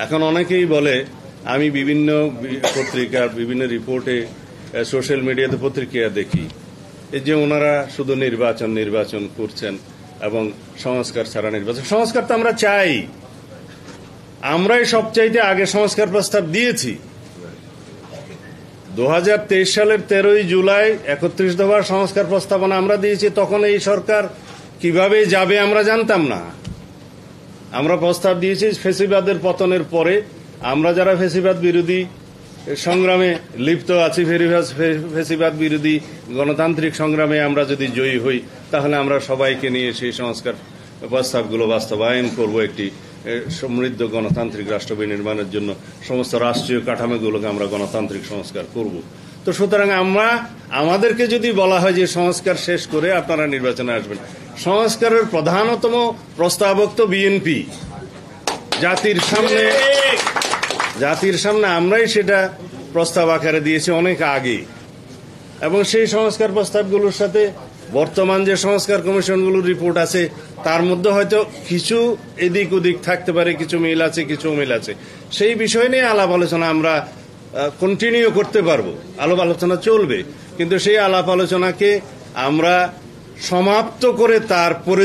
এখন অনেকেই বলে, আমি বিভিন্ন পত্রিকার বিভিন্ন রিপোর্টে সোশ্যাল মিডিয়াতে পত্রিকা দেখি, এই যে ওনারা শুধু নির্বাচন করছেন এবং সংস্কার ছাড়া নির্বাচন। সংস্কার তো আমরা চাই, আমরাই সবচাইতে আগে সংস্কার প্রস্তাব দিয়েছি। 2023 সালের 13ই জুলাই 31 দফার সংস্কার প্রস্তাবনা আমরা দিয়েছি। তখন এই সরকার কিভাবে যাবে আমরা জানতাম না। আমরা প্রস্তাব দিয়েছি ফ্যাসিবাদের পতনের পরে আমরা যারা ফ্যাসিবাদ বিরোধী সংগ্রামে লিপ্ত আছি, ফ্যাসিবাদ বিরোধী গণতান্ত্রিক সংগ্রামে আমরা যদি জয়ী হই, তাহলে আমরা সবাইকে নিয়ে সেই সংস্কার প্রস্তাবগুলো বাস্তবায়ন করব। একটি সমৃদ্ধ গণতান্ত্রিক রাষ্ট্র বিনির্মাণের জন্য সমস্ত রাষ্ট্রীয় কাঠামোগুলোকে আমরা গণতান্ত্রিক সংস্কার করব। তো সুতরাং আমাদেরকে যদি বলা হয় যে সংস্কার শেষ করে আপনারা নির্বাচনে আসবেন, সংস্কারের প্রধানতম প্রস্তাবক তো বিএনপি। জাতির সামনে আমরাই সেটা প্রস্তাব আকারে দিয়েছি অনেক আগে, এবং সেই সংস্কার প্রস্তাবগুলোর সাথে বর্তমান যে সংস্কার কমিশনগুলোর রিপোর্ট আছে তার মধ্যে হয়তো কিছু এদিক ওদিক থাকতে পারে, কিছু মিল আছে, কিছু অমিল আছে। সেই বিষয় নিয়ে আলাপ আলোচনা আমরা কন্টিনিউ করতে পারবো, আলাপ আলোচনা চলবে, কিন্তু সেই আলাপ আলোচনাকে আমরা সমাপ্ত করে তারপরে